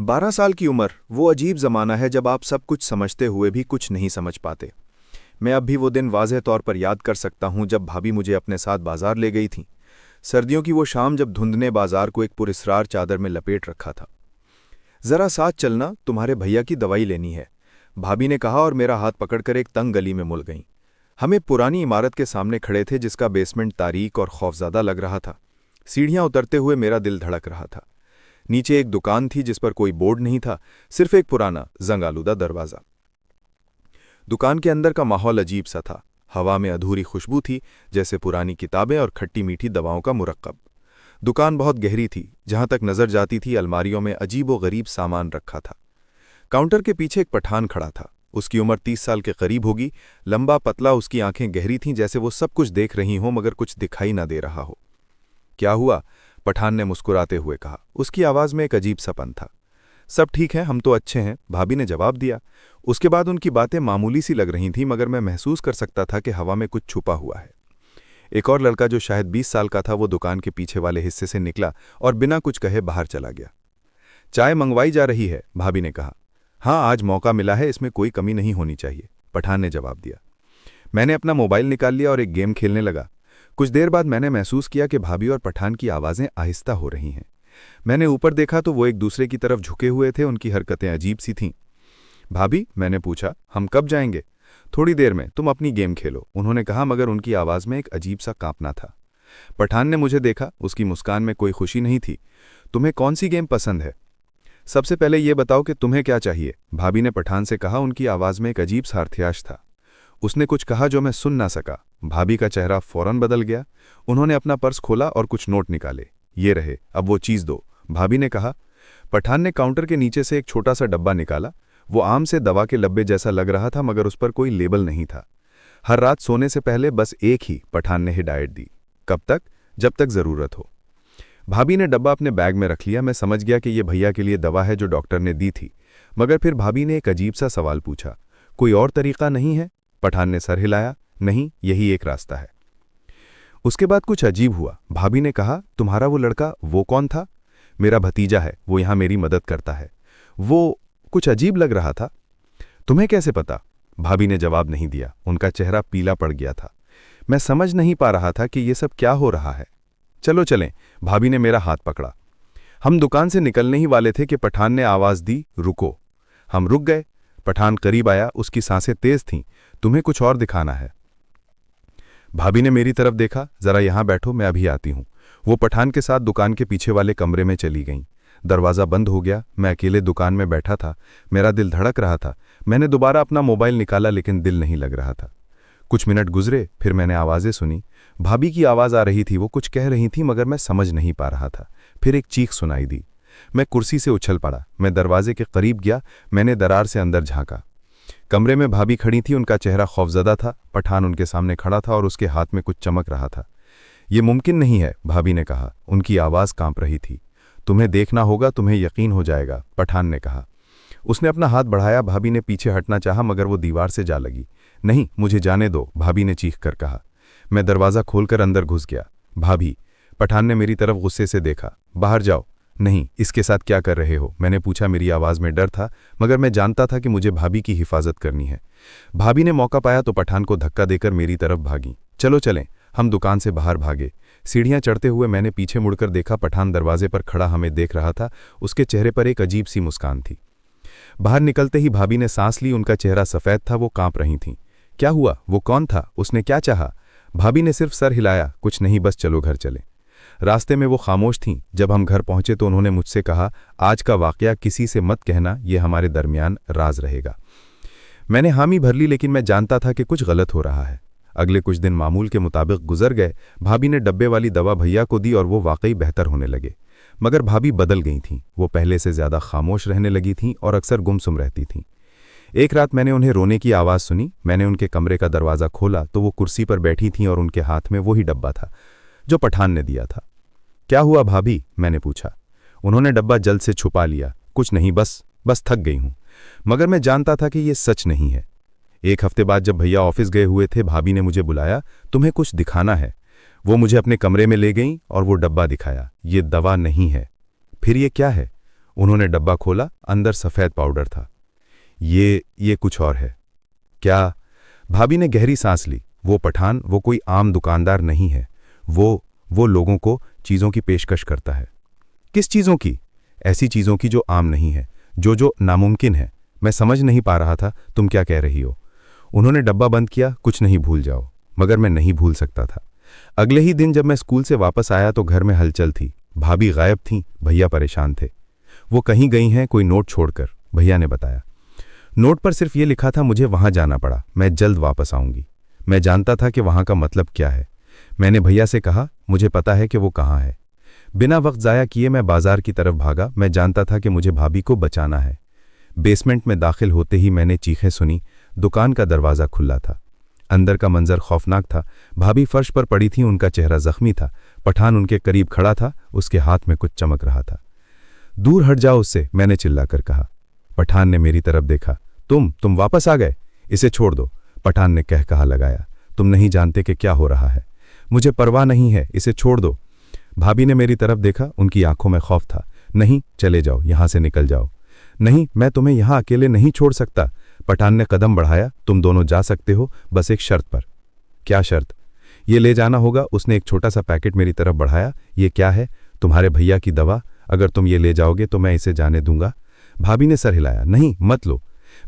12 साल की उम्र वो अजीब ज़माना है जब आप सब कुछ समझते हुए भी कुछ नहीं समझ पाते। मैं अब भी वो दिन वाज़ेह तौर पर याद कर सकता हूँ जब भाभी मुझे अपने साथ बाजार ले गई थीं। सर्दियों की वो शाम जब धुंध ने बाजार को एक पुरस्रार चादर में लपेट रखा था। ज़रा साथ चलना, तुम्हारे भैया की दवाई लेनी है, भाभी ने कहा और मेरा हाथ पकड़कर एक तंग गली में मुड़ गईं। हम एक पुरानी इमारत के सामने खड़े थे जिसका बेसमेंट तारीक और खौफज़दा लग रहा था। सीढ़ियाँ उतरते हुए मेरा दिल धड़क रहा था। नीचे एक दुकान थी जिस पर कोई बोर्ड नहीं था, सिर्फ एक पुराना जंग आलूदा दरवाज़ा। दुकान के अंदर का माहौल अजीब सा था। हवा में अधूरी खुशबू थी, जैसे पुरानी किताबें और खट्टी मीठी दवाओं का मुरक्कब। दुकान बहुत गहरी थी, जहां तक नजर जाती थी अलमारियों में अजीबो गरीब सामान रखा था। काउंटर के पीछे एक पठान खड़ा था। उसकी उम्र 30 साल के करीब होगी। लंबा पतला, उसकी आंखें गहरी थीं, जैसे वो सब कुछ देख रही हों मगर कुछ दिखाई ना दे रहा हो। क्या हुआ? पठान ने मुस्कुराते हुए कहा। उसकी आवाज में एक अजीब सपन था। सब ठीक है, हम तो अच्छे हैं, भाभी ने जवाब दिया। उसके बाद उनकी बातें मामूली सी लग रही थीं, मगर मैं महसूस कर सकता था कि हवा में कुछ छुपा हुआ है। एक और लड़का जो शायद 20 साल का था, वो दुकान के पीछे वाले हिस्से से निकला और बिना कुछ कहे बाहर चला गया। चाय मंगवाई जा रही है, भाभी ने कहा। हाँ, आज मौका मिला है, इसमें कोई कमी नहीं होनी चाहिए, पठान ने जवाब दिया। मैंने अपना मोबाइल निकाल लिया और एक गेम खेलने लगा। कुछ देर बाद मैंने महसूस किया कि भाभी और पठान की आवाज़ें आहिस्ता हो रही हैं। मैंने ऊपर देखा तो वो एक दूसरे की तरफ झुके हुए थे। उनकी हरकतें अजीब सी थीं। भाभी, मैंने पूछा, हम कब जाएंगे? थोड़ी देर में, तुम अपनी गेम खेलो, उन्होंने कहा, मगर उनकी आवाज़ में एक अजीब सा कांपना था। पठान ने मुझे देखा। उसकी मुस्कान में कोई खुशी नहीं थी। तुम्हें कौन सी गेम पसंद है? सबसे पहले ये बताओ कि तुम्हें क्या चाहिए, भाभी ने पठान से कहा। उनकी आवाज़ में एक अजीब सा अर्थ्याश था। उसने कुछ कहा जो मैं सुन ना सका। भाभी का चेहरा फौरन बदल गया। उन्होंने अपना पर्स खोला और कुछ नोट निकाले। ये रहे, अब वो चीज़ दो, भाभी ने कहा। पठान ने काउंटर के नीचे से एक छोटा सा डब्बा निकाला। वो आम से दवा के डब्बे जैसा लग रहा था, मगर उस पर कोई लेबल नहीं था। हर रात सोने से पहले बस एक ही, पठान ने हिदायत दी। कब तक? जब तक ज़रूरत हो। भाभी ने डब्बा अपने बैग में रख लिया। मैं समझ गया कि ये भैया के लिए दवा है जो डॉक्टर ने दी थी, मगर फिर भाभी ने एक अजीब सा सवाल पूछा, कोई और तरीका नहीं है? पठान ने सर हिलाया। नहीं, यही एक रास्ता है। उसके बाद कुछ अजीब हुआ। भाभी ने कहा, तुम्हारा वो लड़का, वो कौन था? मेरा भतीजा है, वो यहां मेरी मदद करता है। वो कुछ अजीब लग रहा था। तुम्हें कैसे पता? भाभी ने जवाब नहीं दिया। उनका चेहरा पीला पड़ गया था। मैं समझ नहीं पा रहा था कि ये सब क्या हो रहा है। चलो चलें, भाभी ने मेरा हाथ पकड़ा। हम दुकान से निकलने ही वाले थे कि पठान ने आवाज दी, रुको। हम रुक गए। पठान करीब आया। उसकी सांसें तेज थीं। तुम्हें कुछ और दिखाना है? भाभी ने मेरी तरफ देखा। जरा यहां बैठो, मैं अभी आती हूं। वो पठान के साथ दुकान के पीछे वाले कमरे में चली गईं। दरवाज़ा बंद हो गया। मैं अकेले दुकान में बैठा था। मेरा दिल धड़क रहा था। मैंने दोबारा अपना मोबाइल निकाला, लेकिन दिल नहीं लग रहा था। कुछ मिनट गुजरे, फिर मैंने आवाज़ें सुनी। भाभी की आवाज़ आ रही थी। वो कुछ कह रही थी, मगर मैं समझ नहीं पा रहा था। फिर एक चीख सुनाई दी। मैं कुर्सी से उछल पड़ा। मैं दरवाजे के करीब गया। मैंने दरार से अंदर झांका। कमरे में भाभी खड़ी थी। उनका चेहरा खौफजदा था। पठान उनके सामने खड़ा था और उसके हाथ में कुछ चमक रहा था। ये मुमकिन नहीं है, भाभी ने कहा। उनकी आवाज़ कांप रही थी। तुम्हें देखना होगा, तुम्हें यकीन हो जाएगा, पठान ने कहा। उसने अपना हाथ बढ़ाया। भाभी ने पीछे हटना चाहा, मगर वो दीवार से जा लगी। नहीं, मुझे जाने दो, भाभी ने चीख कर कहा। मैं दरवाज़ा खोलकर अंदर घुस गया। भाभी, पठान ने मेरी तरफ गुस्से से देखा। बाहर जाओ। नहीं, इसके साथ क्या कर रहे हो? मैंने पूछा। मेरी आवाज़ में डर था, मगर मैं जानता था कि मुझे भाभी की हिफाजत करनी है। भाभी ने मौका पाया तो पठान को धक्का देकर मेरी तरफ भागी। चलो चलें। हम दुकान से बाहर भागे। सीढ़ियां चढ़ते हुए मैंने पीछे मुड़कर देखा। पठान दरवाजे पर खड़ा हमें देख रहा था। उसके चेहरे पर एक अजीब सी मुस्कान थी। बाहर निकलते ही भाभी ने सांस ली। उनका चेहरा सफ़ेद था। वो कांप रही थीं। क्या हुआ? वो कौन था? उसने क्या चाहा? भाभी ने सिर्फ सर हिलाया। कुछ नहीं, बस चलो घर चले। रास्ते में वो खामोश थीं। जब हम घर पहुंचे तो उन्होंने मुझसे कहा, आज का वाकया किसी से मत कहना, यह हमारे दरमियान राज रहेगा। मैंने हामी भर ली, लेकिन मैं जानता था कि कुछ गलत हो रहा है। अगले कुछ दिन मामूल के मुताबिक गुजर गए। भाभी ने डब्बे वाली दवा भैया को दी और वो वाकई बेहतर होने लगे। मगर भाभी बदल गई थीं। वो पहले से ज़्यादा खामोश रहने लगी थीं और अक्सर गुमसुम रहती थीं। एक रात मैंने उन्हें रोने की आवाज़ सुनी। मैंने उनके कमरे का दरवाज़ा खोला तो वो कुर्सी पर बैठी थीं और उनके हाथ में वही डब्बा था जो पठान ने दिया था। क्या हुआ भाभी? मैंने पूछा। उन्होंने डब्बा जल्द से छुपा लिया। कुछ नहीं, बस थक गई हूं। मगर मैं जानता था कि यह सच नहीं है। एक हफ्ते बाद जब भैया ऑफिस गए हुए थे, भाभी ने मुझे बुलाया। तुम्हें कुछ दिखाना है। वो मुझे अपने कमरे में ले गईं और वो डब्बा दिखाया। ये दवा नहीं है। फिर ये क्या है? उन्होंने डब्बा खोला, अंदर सफ़ेद पाउडर था। ये कुछ और है। क्या? भाभी ने गहरी सांस ली। वो पठान, वो कोई आम दुकानदार नहीं है। वो लोगों को चीज़ों की पेशकश करता है। किस चीज़ों की? ऐसी चीज़ों की जो आम नहीं है, जो नामुमकिन है। मैं समझ नहीं पा रहा था तुम क्या कह रही हो। उन्होंने डब्बा बंद किया। कुछ नहीं भूल जाओ। मगर मैं नहीं भूल सकता था। अगले ही दिन जब मैं स्कूल से वापस आया तो घर में हलचल थी। भाभी गायब थीं, भैया परेशान थे। वो कहीं गई हैं कोई नोट छोड़कर, भैया ने बताया। नोट पर सिर्फ ये लिखा था, मुझे वहां जाना पड़ा, मैं जल्द वापस आऊंगी। मैं जानता था कि वहां का मतलब क्या है। मैंने भैया से कहा, मुझे पता है कि वो कहाँ है। बिना वक्त जाया किए मैं बाजार की तरफ भागा। मैं जानता था कि मुझे भाभी को बचाना है। बेसमेंट में दाखिल होते ही मैंने चीखें सुनी। दुकान का दरवाज़ा खुला था। अंदर का मंजर खौफनाक था। भाभी फर्श पर पड़ी थी, उनका चेहरा जख्मी था। पठान उनके करीब खड़ा था, उसके हाथ में कुछ चमक रहा था। दूर हट जाओ उससे, मैंने चिल्लाकर कहा। पठान ने मेरी तरफ देखा। तुम वापस आ गए? इसे छोड़ दो, पठान ने कहा लगाया। तुम नहीं जानते कि क्या हो रहा है। मुझे परवाह नहीं है, इसे छोड़ दो। भाभी ने मेरी तरफ देखा, उनकी आंखों में खौफ था। नहीं, चले जाओ, यहां से निकल जाओ। नहीं, मैं तुम्हें यहां अकेले नहीं छोड़ सकता। पठान ने कदम बढ़ाया। तुम दोनों जा सकते हो, बस एक शर्त पर। क्या शर्त? ये ले जाना होगा। उसने एक छोटा सा पैकेट मेरी तरफ बढ़ाया। ये क्या है? तुम्हारे भैया की दवा। अगर तुम ये ले जाओगे तो मैं इसे जाने दूंगा। भाभी ने सर हिलाया। नहीं, मत लो।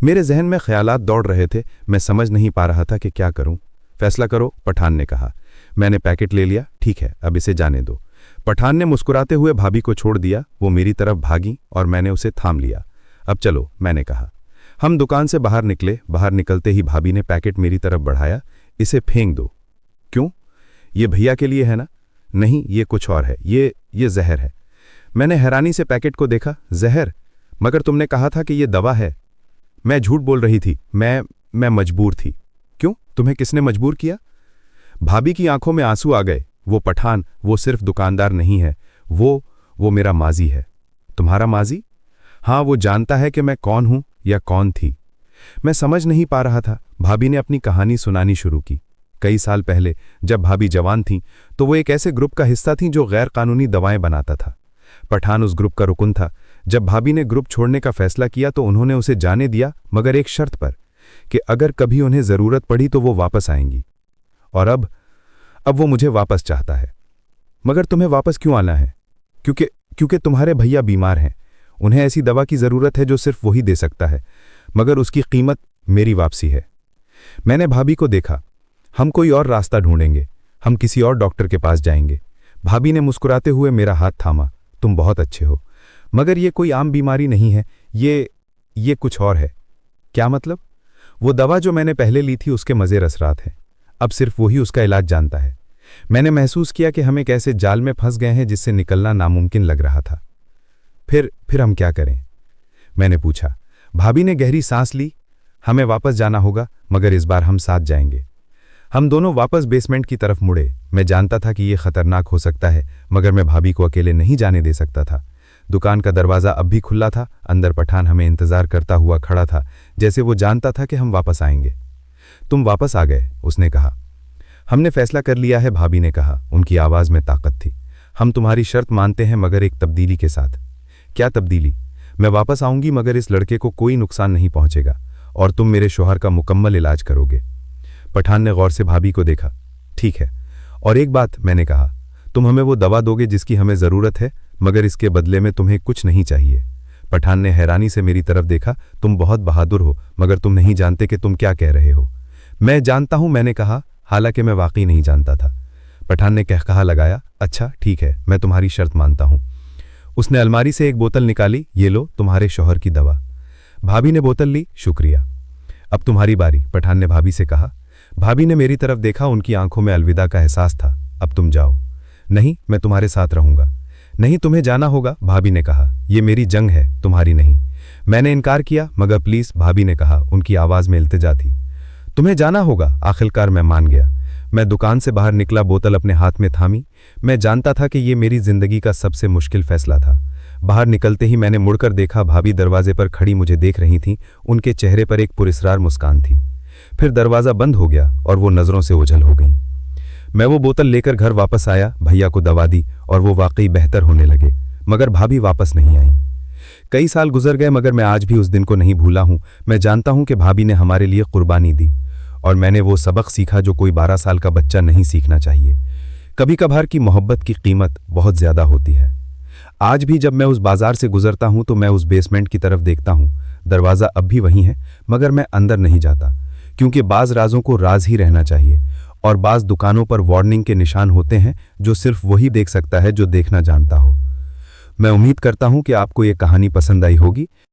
मेरे जहन में ख्यालात दौड़ रहे थे। मैं समझ नहीं पा रहा था कि क्या करूं। फैसला करो, पठान ने कहा। मैंने पैकेट ले लिया। ठीक है, अब इसे जाने दो। पठान ने मुस्कुराते हुए भाभी को छोड़ दिया। वो मेरी तरफ भागी और मैंने उसे थाम लिया। अब चलो, मैंने कहा। हम दुकान से बाहर निकले। बाहर निकलते ही भाभी ने पैकेट मेरी तरफ बढ़ाया। इसे फेंक दो। क्यों? ये भैया के लिए है ना? नहीं, ये कुछ और है। ये जहर है। मैंने हैरानी से पैकेट को देखा। जहर? मगर तुमने कहा था कि ये दवा है। मैं झूठ बोल रही थी। मैं मजबूर थी। क्यों? तुम्हें किसने मजबूर किया? भाभी की आंखों में आंसू आ गए। वो पठान, वो सिर्फ दुकानदार नहीं है, वो मेरा माजी है। तुम्हारा माजी? हाँ, वो जानता है कि मैं कौन हूं या कौन थी। मैं समझ नहीं पा रहा था। भाभी ने अपनी कहानी सुनानी शुरू की। कई साल पहले जब भाभी जवान थी तो वो एक ऐसे ग्रुप का हिस्सा थी जो गैर कानूनी दवाएं बनाता था। पठान उस ग्रुप का रुकन था। जब भाभी ने ग्रुप छोड़ने का फैसला किया तो उन्होंने उसे जाने दिया, मगर एक शर्त पर, कि अगर कभी उन्हें जरूरत पड़ी तो वो वापस आएंगी। और अब वो मुझे वापस चाहता है। मगर तुम्हें वापस क्यों आना है? क्योंकि तुम्हारे भैया बीमार हैं। उन्हें ऐसी दवा की जरूरत है जो सिर्फ वही दे सकता है, मगर उसकी कीमत मेरी वापसी है। मैंने भाभी को देखा। हम कोई और रास्ता ढूंढेंगे, हम किसी और डॉक्टर के पास जाएंगे। भाभी ने मुस्कुराते हुए मेरा हाथ थामा। तुम बहुत अच्छे हो, मगर ये कोई आम बीमारी नहीं है। ये कुछ और है। क्या मतलब? वो दवा जो मैंने पहले ली थी उसके मजे असरात हैं। अब सिर्फ वही उसका इलाज जानता है। मैंने महसूस किया कि हम एक ऐसे जाल में फंस गए हैं जिससे निकलना नामुमकिन लग रहा था। फिर हम क्या करें? मैंने पूछा। भाभी ने गहरी सांस ली। हमें वापस जाना होगा, मगर इस बार हम साथ जाएंगे। हम दोनों वापस बेसमेंट की तरफ मुड़े। मैं जानता था कि यह खतरनाक हो सकता है, मगर मैं भाभी को अकेले नहीं जाने दे सकता था। दुकान का दरवाज़ा अब भी खुला था। अंदर पठान हमें इंतजार करता हुआ खड़ा था, जैसे वो जानता था कि हम वापस आएंगे। तुम वापस आ गए, उसने कहा। हमने फैसला कर लिया है, भाभी ने कहा। उनकी आवाज़ में ताकत थी। हम तुम्हारी शर्त मानते हैं, मगर एक तब्दीली के साथ। क्या तब्दीली? मैं वापस आऊंगी, मगर इस लड़के को कोई नुकसान नहीं पहुंचेगा, और तुम मेरे शौहर का मुकम्मल इलाज करोगे। पठान ने गौर से भाभी को देखा। ठीक है, और एक बात, मैंने कहा। तुम हमें वो दवा दोगे जिसकी हमें ज़रूरत है, मगर इसके बदले में तुम्हें कुछ नहीं चाहिए। पठान ने हैरानी से मेरी तरफ देखा। तुम बहुत बहादुर हो, मगर तुम नहीं जानते कि तुम क्या कह रहे हो। मैं जानता हूं, मैंने कहा, हालांकि मैं वाकई नहीं जानता था। पठान ने कहा लगाया। अच्छा ठीक है, मैं तुम्हारी शर्त मानता हूं। उसने अलमारी से एक बोतल निकाली। ये लो, तुम्हारे शौहर की दवा। भाभी ने बोतल ली। शुक्रिया। अब तुम्हारी बारी, पठान ने भाभी से कहा। भाभी ने मेरी तरफ देखा। उनकी आंखों में अलविदा का एहसास था। अब तुम जाओ। नहीं, मैं तुम्हारे साथ रहूंगा। नहीं, तुम्हें जाना होगा, भाभी ने कहा। यह मेरी जंग है, तुम्हारी नहीं। मैंने इनकार किया। मगर प्लीज, भाभी ने कहा। उनकी आवाज में इल्तिजा थी। तुम्हें जाना होगा। आखिरकार मैं मान गया। मैं दुकान से बाहर निकला, बोतल अपने हाथ में थामी। मैं जानता था कि यह मेरी जिंदगी का सबसे मुश्किल फैसला था। बाहर निकलते ही मैंने मुड़कर देखा। भाभी दरवाजे पर खड़ी मुझे देख रही थीं। उनके चेहरे पर एक पुरस्कार मुस्कान थी। फिर दरवाज़ा बंद हो गया और वो नज़रों से ओझल हो गई। मैं वो बोतल लेकर घर वापस आया, भैया को दवा दी और वो वाकई बेहतर होने लगे, मगर भाभी वापस नहीं आई। कई साल गुजर गए मगर मैं आज भी उस दिन को नहीं भूला हूं। मैं जानता हूं कि भाभी ने हमारे लिए कुर्बानी दी और मैंने वो सबक सीखा जो कोई 12 साल का बच्चा नहीं सीखना चाहिए। कभी कभार की मोहब्बत की कीमत बहुत ज्यादा होती है। आज भी जब मैं उस बाजार से गुजरता हूं तो मैं उस बेसमेंट की तरफ देखता हूं। दरवाज़ा अब भी वही है मगर मैं अंदर नहीं जाता, क्योंकि बाज़ राजों को राज ही रहना चाहिए और बाज़ दुकानों पर वार्निंग के निशान होते हैं जो सिर्फ वही देख सकता है जो देखना जानता हो। मैं उम्मीद करता हूं कि आपको ये कहानी पसंद आई होगी।